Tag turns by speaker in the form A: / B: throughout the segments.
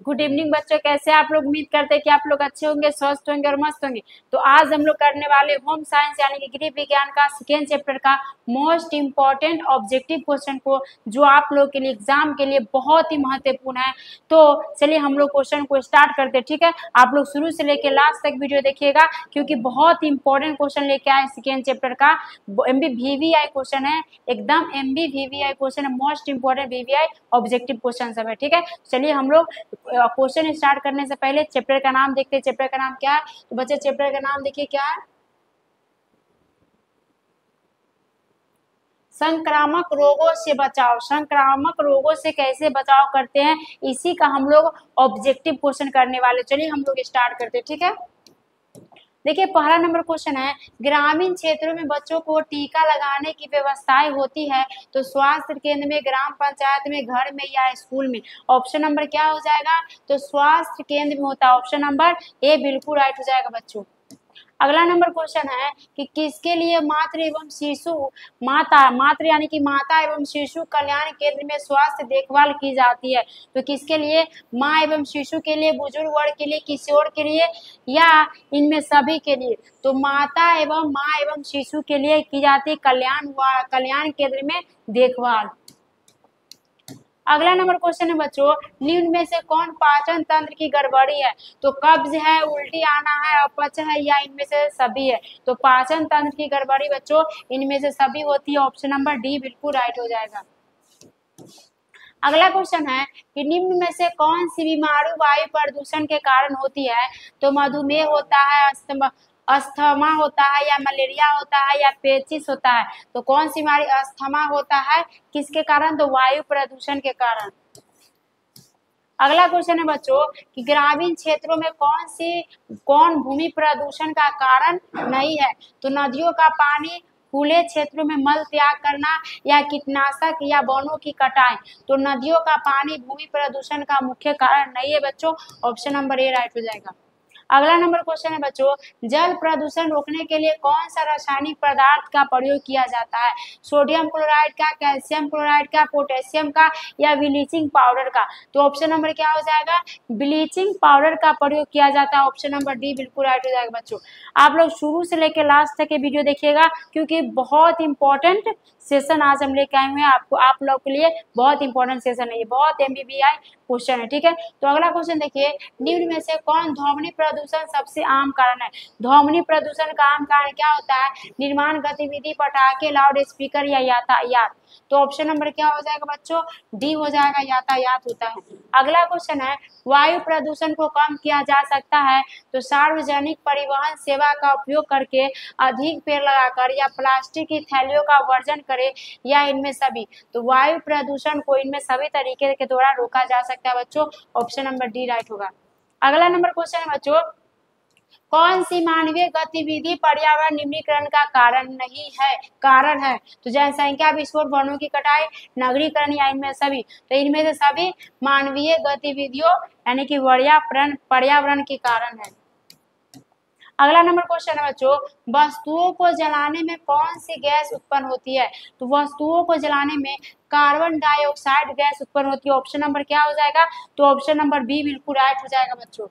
A: Good evening बच्चों, कैसे आप लोग? उम्मीद करते हैं कि आप लोग अच्छे होंगे, स्वस्थ होंगे और मस्त होंगे। तो आज हम लोग करने वाले होम साइंस यानी कि गृह विज्ञान का सेकेंड चैप्टर का मोस्ट इंपॉर्टेंट ऑब्जेक्टिव क्वेश्चन को, जो आप लोग के लिए एग्जाम के लिए बहुत ही महत्वपूर्ण है। तो चलिए हम लोग क्वेश्चन को स्टार्ट करते हैं, ठीक है। आप लोग शुरू से लेकर लास्ट तक वीडियो देखिएगा, क्योंकि बहुत ही इंपॉर्टेंट क्वेश्चन लेके आए सेकेंड चैप्टर का। MBVVI क्वेश्चन है, एकदम MBVVI क्वेश्चन है, most important VVI objective question सब है, ठीक है। चलिए हम लोग क्वेश्चन स्टार्ट करने से पहले चैप्टर का नाम देखते हैं। चैप्टर का नाम क्या है? तो बच्चे चैप्टर का नाम देखिए क्या है, संक्रामक रोगों से बचाव। संक्रामक रोगों से कैसे बचाव करते हैं, इसी का हम लोग ऑब्जेक्टिव क्वेश्चन करने वाले। चलिए हम लोग स्टार्ट करते हैं, ठीक है। देखिए पहला नंबर क्वेश्चन है, ग्रामीण क्षेत्रों में बच्चों को टीका लगाने की व्यवस्थाएं होती है तो स्वास्थ्य केंद्र में, ग्राम पंचायत में, घर में या स्कूल में? ऑप्शन नंबर क्या हो जाएगा? तो स्वास्थ्य केंद्र में होता है। ऑप्शन नंबर ए बिल्कुल राइट हो जाएगा बच्चों। अगला नंबर क्वेश्चन है कि किसके लिए मातृ एवं शिशु मातृ यानी कि माता एवं शिशु कल्याण केंद्र में स्वास्थ्य देखभाल की जाती है? तो किसके लिए? माँ एवं शिशु के लिए, बुजुर्ग वर्ग के लिए, किशोर के लिए, या इनमें सभी के लिए? तो माता एवं माँ एवं शिशु के लिए की जाती है कल्याण केंद्र में देखभाल। अगला नंबर क्वेश्चन है बच्चों, निम्न में से कौन पाचन तंत्र की गड़बड़ी है? तो कब्ज है, उल्टी आना है, अपच है, या इनमें से सभी है? तो पाचन तंत्र की गड़बड़ी बच्चों इनमें से सभी होती है। ऑप्शन नंबर डी बिल्कुल राइट हो जाएगा। अगला क्वेश्चन है कि निम्न में से कौन सी बीमारी वायु प्रदूषण के कारण होती है? तो मधुमेह होता है, अस्थमा होता है, या मलेरिया होता है, या पेचिस होता है? तो कौन सी बीमारी अस्थमा होता है, किसके कारण? तो वायु प्रदूषण के कारण। अगला क्वेश्चन है बच्चों कि ग्रामीण क्षेत्रों में कौन भूमि प्रदूषण का कारण नहीं है? तो नदियों का पानी, खुले क्षेत्रों में मल त्याग करना, या कीटनाशक, या वनों की कटाई? तो नदियों का पानी भूमि प्रदूषण का मुख्य कारण नहीं है बच्चों। ऑप्शन नंबर ए राइट हो जाएगा। अगला नंबर क्वेश्चन है बच्चों, जल प्रदूषण रोकने के लिए कौन सा रासायनिक पदार्थ का प्रयोग किया जाता है? सोडियम क्लोराइड का, कैल्शियम क्लोराइड का, पोटेशियम का, या ब्लीचिंग पाउडर का? तो ऑप्शन नंबर क्या हो जाएगा? ब्लीचिंग पाउडर का प्रयोग किया जाता है। ऑप्शन नंबर डी बिल्कुल राइट हो जाएगा बच्चों। आप लोग शुरू से लेकर लास्ट तक के वीडियो देखिएगा, क्योंकि बहुत इंपॉर्टेंट सेशन आज हम लेके आए हुए हैं आपको, आप लोग के लिए बहुत इंपॉर्टेंट सेशन है ये, बहुत MBVI क्वेश्चन है, ठीक है। तो अगला क्वेश्चन देखिए, निम्न में से कौन ध्वनि प्रदूषण सबसे आम कारण है? ध्वनि प्रदूषण का आम कारण क्या होता है? निर्माण गतिविधि, पटाखे, लाउड स्पीकर, या यातायात? तो ऑप्शन नंबर क्या हो जाएगा बच्चों? डी हो जाएगा, यातायात होता है। अगला क्वेश्चन है, वायु प्रदूषण को कम किया जा सकता है तो सार्वजनिक परिवहन सेवा का उपयोग करके, अधिक पेड़ लगाकर, या प्लास्टिक की थैलियों का वर्जन करें, या इनमें सभी? तो वायु प्रदूषण को इनमें सभी तरीके के द्वारा रोका जा सकता है बच्चों। ऑप्शन नंबर डी राइट होगा। अगला नंबर क्वेश्चन है बच्चों, कौन सी मानवीय गतिविधि पर्यावरण निम्नीकरण का कारण है? तो जनसंख्या विस्फोट, वनों की कटाई, नगरीकरण, या इनमें सभी? तो इनमें से सभी मानवीय गतिविधियों यानी कि पर्यावरण के कारण है। अगला नंबर क्वेश्चन है बच्चों, वस्तुओं को जलाने में कौन सी गैस उत्पन्न होती है? तो वस्तुओं को जलाने में कार्बन डाइऑक्साइड गैस उत्पन्न होती है। ऑप्शन नंबर क्या हो जाएगा? तो ऑप्शन नंबर बी बिल्कुल राइट हो जाएगा बच्चों।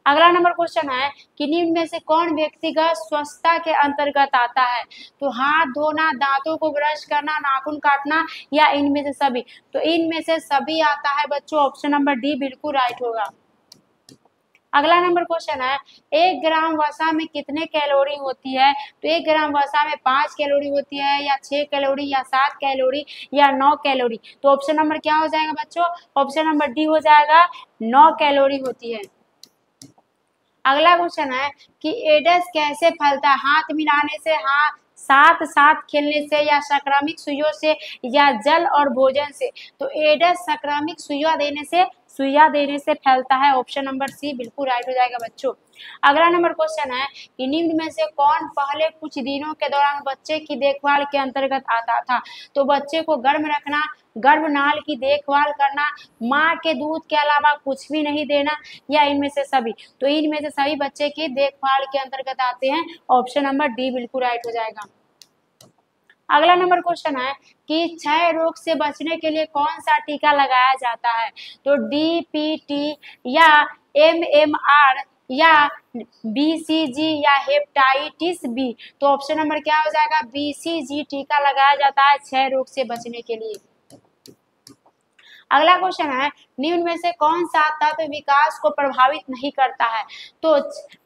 A: अगला नंबर क्वेश्चन है कि निम्न में से कौन व्यक्तिगत स्वच्छता के अंतर्गत आता है? तो हाथ धोना, दांतों को ब्रश करना, नाखून काटना, या इनमें से सभी? तो इनमें से सभी आता है बच्चों। ऑप्शन नंबर डी बिल्कुल राइट होगा। अगला नंबर क्वेश्चन है, 1 ग्राम वसा में कितने कैलोरी होती है? तो 1 ग्राम वसा में 5 कैलोरी होती है, या 6 कैलोरी, या 7 कैलोरी, या 9 कैलोरी? तो ऑप्शन नंबर क्या हो जाएगा बच्चों? ऑप्शन नंबर डी हो जाएगा, 9 कैलोरी होती है। अगला क्वेश्चन है कि एड्स कैसे फैलता है? हाथ मिलाने से, साथ साथ खेलने से, या संक्रामक सुइयों से, या जल और भोजन से? तो एड्स संक्रामक सुइया देने से फैलता है। ऑप्शन नंबर सी बिल्कुल राइट हो जाएगा बच्चों। अगला नंबर क्वेश्चन है कि निम्न में से कौन पहले कुछ दिनों के दौरान बच्चे की देखभाल के अंतर्गत आता था? तो बच्चे को गर्म रखना, गर्भनाल की देखभाल करना, माँ के दूध के अलावा कुछ भी नहीं देना, या इनमें से सभी? तो इनमें से सभी बच्चे की देखभाल के अंतर्गत आते हैं। ऑप्शन नंबर डी बिल्कुल राइट हो जाएगा। अगला नंबर क्वेश्चन है कि क्षय रोग से बचने के लिए कौन सा टीका लगाया जाता है? तो डीपीटी या एमएमआर या बीसीजी या हेपेटाइटिस बी। तो ऑप्शन नंबर क्या हो जाएगा? बीसीजी टीका लगाया जाता है क्षय रोग से बचने के लिए। अगला क्वेश्चन है निम्न में से कौन सा तत्व विकास को प्रभावित नहीं करता है? तो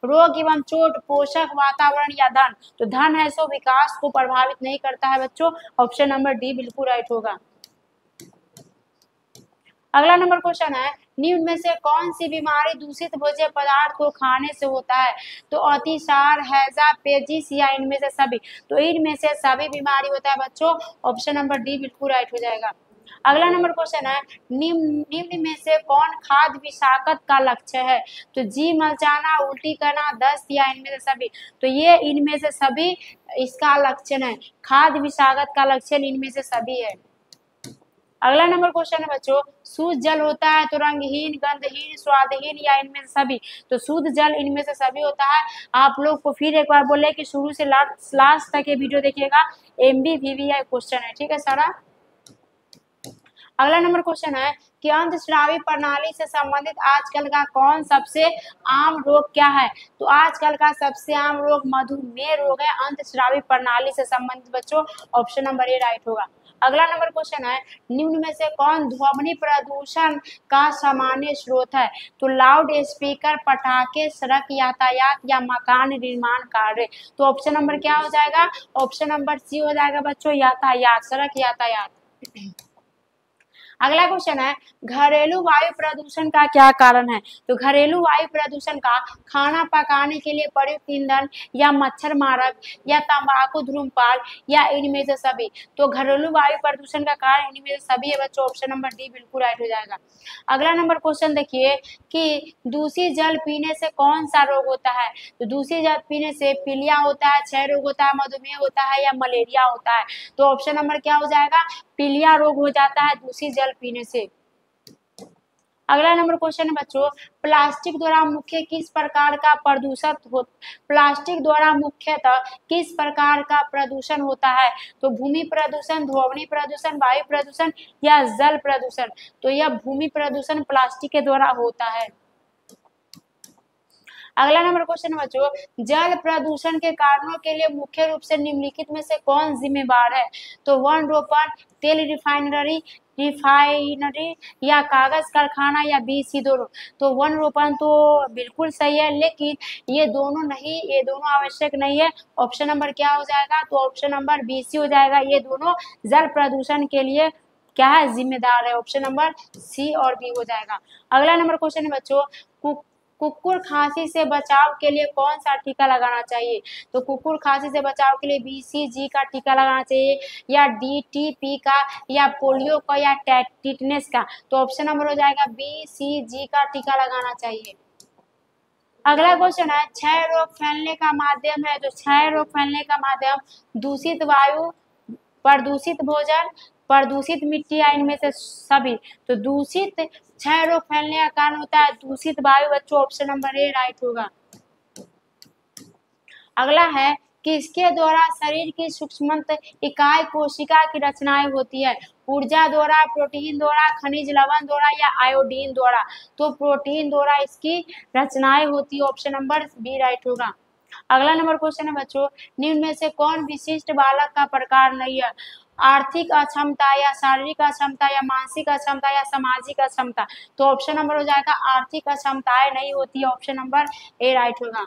A: रोग एवं चोट, पोषक, वातावरण या धन। तो धन है सो विकास को प्रभावित नहीं करता है बच्चों। ऑप्शन नंबर डी बिल्कुल राइट होगा। अगला नंबर क्वेश्चन है निम्न में से कौन सी बीमारी दूषित भोज्य पदार्थ को खाने से होता है? तो अतिसार, हैजा, पेचिश या इनमें से सभी। तो इनमें से सभी बीमारी होता है बच्चों। ऑप्शन नंबर डी बिल्कुल राइट हो जाएगा। अगला नंबर क्वेश्चन है निम्न में से कौन खाद्य विषाक्त का लक्ष्य है? तो जी मचाना, उल्टी करना, दस्त या इनमें से सभी। तो ये इनमें से सभी इसका लक्षण है। खाद्य विषाक्त का लक्षण इनमें से सभी है। अगला नंबर क्वेश्चन है बच्चों शुद्ध जल होता है तो रंगहीन, गंधहीन, स्वादहीन या इनमें से सभी। तो शुद्ध जल इनमें से सभी होता है। आप लोग को फिर एक बार बोले कि शुरू से लास्ट तक ये वीडियो देखिएगा। MBVVI क्वेश्चन है, ठीक है सारा। अगला नंबर क्वेश्चन है कि अंतःस्रावी प्रणाली से संबंधित आजकल का कौन सबसे आम रोग क्या है? तो आजकल का सबसे आम रोग मधुमेह रोग है, अंतःस्रावी प्रणाली से संबंधित बच्चों। ऑप्शन नंबर ए राइट होगा। अगला नंबर क्वेश्चन है निम्न में से कौन ध्वनि प्रदूषण का सामान्य स्रोत है? तो लाउड स्पीकर, पटाखे, सड़क यातायात या मकान निर्माण कार्य। तो ऑप्शन नंबर क्या हो जाएगा? ऑप्शन नंबर सी हो जाएगा बच्चों, यातायात, सड़क यातायात। अगला क्वेश्चन है घरेलू वायु प्रदूषण का क्या कारण है? तो घरेलू वायु प्रदूषण का खाना पकाने के लिए प्रयुक्त ईंधन या मच्छर मारक या तंबाकू, धूम्रपान या इनमें से सभी। तो घरेलू वायु प्रदूषण का कारण इनमें से सभी है बच्चों। ऑप्शन नंबर डी बिल्कुल राइट हो जाएगा। अगला नंबर क्वेश्चन देखिए कि दूषित जल पीने से कौन सा रोग होता है? तो दूषित जल पीने से पीलिया होता है, क्षय रोग होता है, मधुमेह होता है या मलेरिया होता है। तो ऑप्शन नंबर क्या हो जाएगा? पीलिया रोग हो जाता है दूषित जल पीने से। अगला नंबर क्वेश्चन है बच्चों प्लास्टिक द्वारा मुख्य किस प्रकार का प्रदूषण प्लास्टिक द्वारा मुख्यतः किस प्रकार का प्रदूषण होता है? तो भूमि प्रदूषण, ध्वनि प्रदूषण, वायु प्रदूषण या जल प्रदूषण। तो यह भूमि प्रदूषण प्लास्टिक के द्वारा होता है। अगला नंबर क्वेश्चन है बच्चों जल प्रदूषण के कारणों के लिए मुख्य रूप से निम्नलिखित में से कौन जिम्मेवार है? तो वन रोपण, तेल रिफाइनरी या कागज कारखाना या बी सी दोनों। तो वन रोपण तो बिल्कुल सही है, लेकिन ये दोनों नहीं, ये दोनों आवश्यक नहीं है। ऑप्शन नंबर क्या हो जाएगा? तो ऑप्शन नंबर बी सी हो जाएगा। ये दोनों जल प्रदूषण के लिए क्या है? जिम्मेदार है। ऑप्शन नंबर सी और बी हो जाएगा। अगला नंबर क्वेश्चन है बच्चों कुकुर खांसी से बचाव के लिए कौन सा टीका लगाना चाहिए? तो कुकुर खांसी से बचाव के लिए BCG का टीका लगाना चाहिए या DTP का या पोलियो का या टिटनेस का। तो ऑप्शन नंबर हो जाएगा BCG का टीका लगाना चाहिए। अगला क्वेश्चन है क्षय रोग फैलने का माध्यम है। तो क्षय रोग फैलने का माध्यम दूषित वायु, प्रदूषित भोजन, प्रदूषित मिट्टी या इनमें से सभी। तो दूषित क्षय रोग फैलने का कारण होता है दूषित वायु बच्चों। ऑप्शन नंबर ए राइट होगा। अगला है किसके द्वारा शरीर की सूक्ष्म इकाई कोशिका की रचनाएं होती है? ऊर्जा द्वारा, प्रोटीन द्वारा, खनिज लवण द्वारा या आयोडीन द्वारा। तो प्रोटीन द्वारा इसकी रचनाएं होती है। ऑप्शन नंबर बी राइट होगा। अगला नंबर क्वेश्चन है बच्चों निम्न में से कौन विशिष्ट बालक का प्रकार नहीं है? आर्थिक अक्षमता या शारीरिक अक्षमता या मानसिक अक्षमता या सामाजिक अक्षमता। तो ऑप्शन नंबर हो जाएगा आर्थिक अक्षमताएं नहीं होती है। ऑप्शन नंबर ए राइट होगा।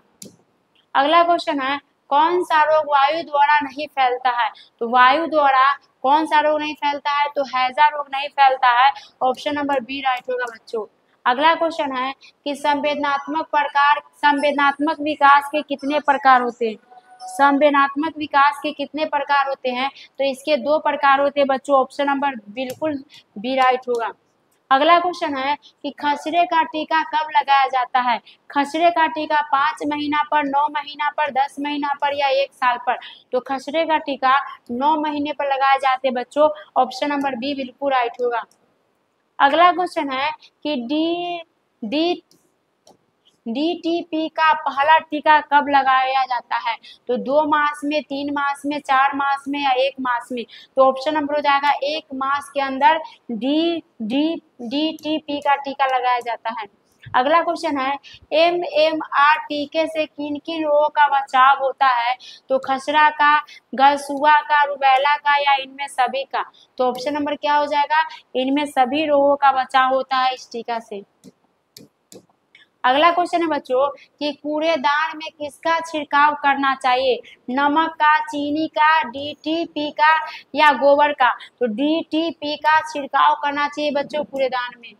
A: अगला क्वेश्चन है कौन सा रोग वायु द्वारा नहीं फैलता है? तो वायु द्वारा कौन सा रोग नहीं फैलता है? तो हैजा रोग नहीं फैलता है। ऑप्शन नंबर बी राइट होगा बच्चों। अगला क्वेश्चन है कि संवेदनात्मक विकास के कितने प्रकार होते हैं? संवेदनात्मक विकास के कितने प्रकार होते हैं? तो इसके 2 प्रकार होते हैं बच्चों। ऑप्शन नंबर बिल्कुल बी राइट होगा। अगला क्वेश्चन है कि खसरे का टीका कब लगाया जाता है? खसरे का टीका 5 महीना पर, 9 महीना पर, 10 महीना पर या 1 साल पर। तो खसरे का टीका 9 महीने पर लगाए जाते हैं बच्चों। ऑप्शन नंबर बी बिल्कुल राइट होगा। अगला क्वेश्चन है कि डीटीपी का पहला टीका कब लगाया जाता है? तो 2 मास में, 3 मास में, 4 मास में या 1 मास में? तो ऑप्शन नंबर हो जाएगा 1 मास के अंदर डीटीपी का टीका लगाया जाता है। अगला क्वेश्चन है MMR टीके से किन किन रोगों का बचाव होता है? तो खसरा का, गलसुआ का, रुबैला का या इनमें सभी का? तो ऑप्शन नंबर क्या हो जाएगा? इनमें सभी रोगों का बचाव होता है इस टीका से। अगला क्वेश्चन है बच्चों कि कूड़ेदान में किसका छिड़काव करना चाहिए? नमक का, चीनी का, डीटीपी का या गोबर का? तो डीटीपी का छिड़काव करना चाहिए बच्चों कूड़ेदान में।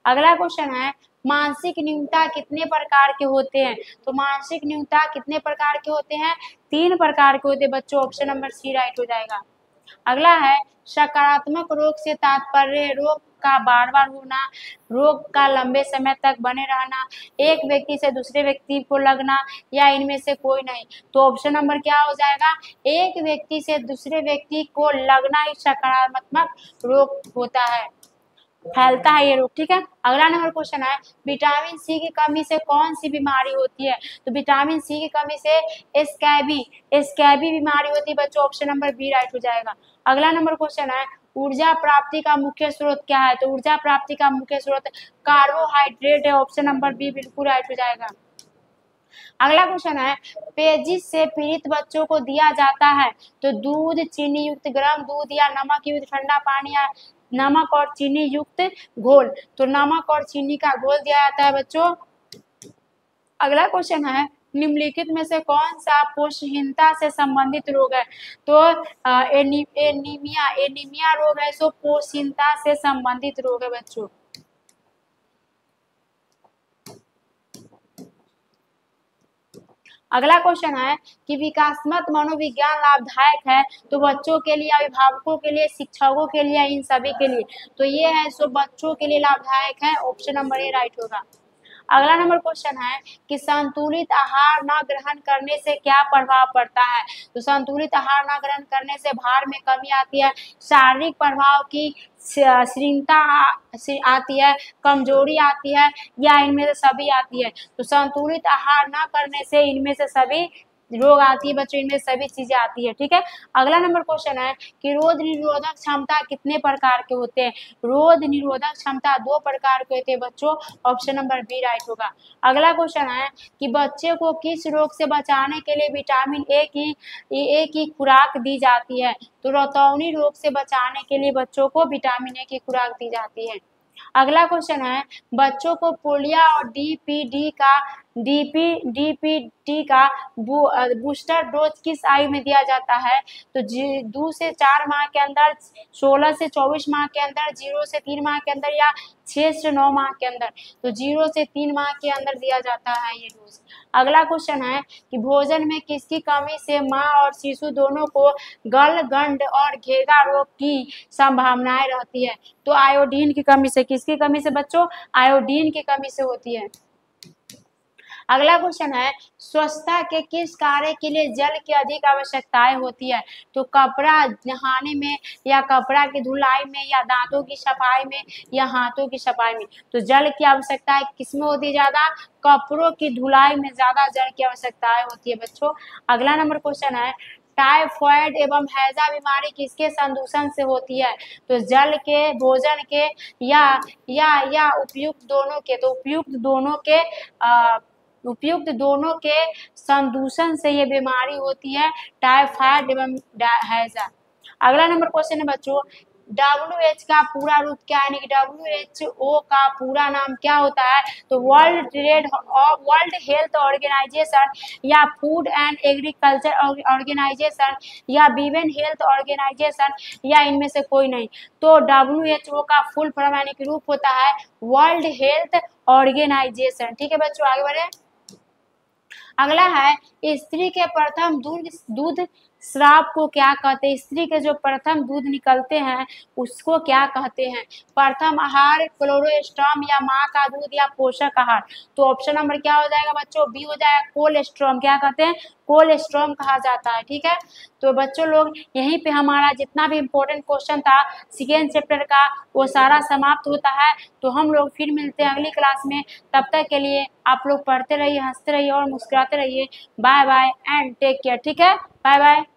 A: अगला क्वेश्चन है मानसिक न्यूनता कितने प्रकार के होते हैं? तो मानसिक न्यूनता कितने प्रकार के होते हैं? 3 प्रकार के होते हैं बच्चों। ऑप्शन नंबर सी राइट हो जाएगा। अगला है सकारात्मक रोग से तात्पर्य रोग का बार बार होना, रोग का लंबे समय तक बने रहना, एक व्यक्ति से दूसरे व्यक्ति को लगना या इनमें से कोई नहीं? तो ऑप्शन नंबर क्या हो जाएगा? एक व्यक्ति से दूसरे व्यक्ति को लगना ही सकारात्मक रोग होता है, फैलता है ये रोग। ठीक है। अगला नंबर क्वेश्चन है विटामिन सी की कमी से कौन सी बीमारी होती है? तो विटामिन सी की कमी से स्कैबी बीमारी होती है बच्चों। ऑप्शन नंबर बी राइट हो जाएगा। अगला नंबर क्वेश्चन है ऊर्जा प्राप्ति का मुख्य स्रोत क्या है? तो ऊर्जा प्राप्ति का मुख्य स्रोत कार्बोहाइड्रेट है। ऑप्शन नंबर बी बिल्कुल राइट हो जाएगा। अगला क्वेश्चन है पेजिस से पीड़ित बच्चों को दिया जाता है तो दूध, चीनी युक्त गर्म दूध या नमक युक्त ठंडा पानी या नमक और चीनी युक्त घोल? तो नमक और चीनी का घोल दिया जाता है बच्चों। अगला क्वेश्चन है निम्नलिखित में से कौन सा पोषहीनता से संबंधित रोग है? तो एनीमिया रोग है, सो पोषहीनता से संबंधित रोग है बच्चों। अगला क्वेश्चन है कि विकासात्मक मनोविज्ञान लाभदायक है तो बच्चों के लिए, अभिभावकों के लिए, शिक्षकों के लिए, इन सभी के लिए? तो ये है सो बच्चों के लिए लाभदायक है। ऑप्शन नंबर ए राइट होगा। अगला नंबर क्वेश्चन है कि संतुलित आहार न ग्रहण करने से क्या प्रभाव पड़ता है? तो संतुलित आहार न ग्रहण करने से भार में कमी आती है, शारीरिक प्रभाव की शीघ्रता आती है, कमजोरी आती है या इनमें से सभी आती है? तो संतुलित आहार न करने से इनमें से सभी रोग आती है बच्चों, इनमें सभी चीजें आती है। ठीक है। अगला नंबर क्वेश्चन है कि रोग निरोधक क्षमता कितने प्रकार के होते हैं? रोग निरोधक क्षमता 2 प्रकार के होते हैं बच्चों। ऑप्शन नंबर बी राइट होगा। अगला क्वेश्चन है कि बच्चे को किस रोग से बचाने के लिए विटामिन ए की खुराक दी जाती है? तो रतौनी रोग से बचाने के लिए बच्चों को विटामिन ए की खुराक दी जाती है। अगला क्वेश्चन है बच्चों को पोलियो और डीपीटी का बूस्टर डोज किस आयु में दिया जाता है? तो 2 से 4 माह के अंदर, 16 से 24 माह के अंदर, 0 से 3 माह के अंदर या 6 से 9 माह के अंदर? तो 0 से 3 माह के अंदर दिया जाता है ये डोज। अगला क्वेश्चन है कि भोजन में किसकी कमी से माँ और शिशु दोनों को गलगंड और घेगा रोग की संभावनाएं रहती है? तो आयोडीन की कमी से। किसकी कमी से बच्चों? आयोडीन की कमी से होती है। अगला क्वेश्चन है स्वच्छता के किस कार्य के लिए जल की अधिक आवश्यकताएं होती है? तो कपड़ा नहाने में या कपड़ा की धुलाई में या दांतों की सफाई में या हाथों की सफाई में? तो जल की आवश्यकताएं किसमें होती है ज्यादा? कपड़ों की धुलाई में ज्यादा जल की आवश्यकताएं होती है बच्चों। अगला नंबर क्वेश्चन है टाइफाइड एवं हैजा बीमारी किसके संदूषण से होती है? तो जल के, भोजन के या उपयुक्त दोनों के? तो उपयुक्त दोनों के संदूषण से ये बीमारी होती है, टाइफाइड एवं हैजा। अगला नंबर क्वेश्चन है बच्चों WHO का पूरा रूप क्या है? यानी कि WHO का पूरा नाम क्या होता है? तो वर्ल्ड हेल्थ ऑर्गेनाइजेशन या फूड एंड एग्रीकल्चर ऑर्गेनाइजेशन या विमेन हेल्थ ऑर्गेनाइजेशन या इनमें से कोई नहीं? तो WHO का फुल फॉर्म यानी कि रूप होता है वर्ल्ड हेल्थ ऑर्गेनाइजेशन। ठीक है बच्चों, आगे बढ़े। अगला है स्त्री के प्रथम दूध स्राव को क्या कहते हैं? स्त्री के जो प्रथम दूध निकलते हैं उसको क्या कहते हैं? प्रथम आहार, कोलोस्ट्रम या माँ का दूध या पोषक आहार? तो ऑप्शन नंबर क्या हो जाएगा बच्चों? बी हो जाएगा कोलेस्ट्रम। क्या कहते हैं? कोलेस्ट्रॉम कहा जाता है। ठीक है, तो बच्चों लोग यहीं पे हमारा जितना भी इम्पोर्टेंट क्वेश्चन था सेकेंड चैप्टर का वो सारा समाप्त होता है। तो हम लोग फिर मिलते हैं अगली क्लास में, तब तक के लिए आप लोग पढ़ते रहिए, हंसते रहिए और मुस्कुराते रहिए। Bye bye and take care. ठीक है, बाय बाय।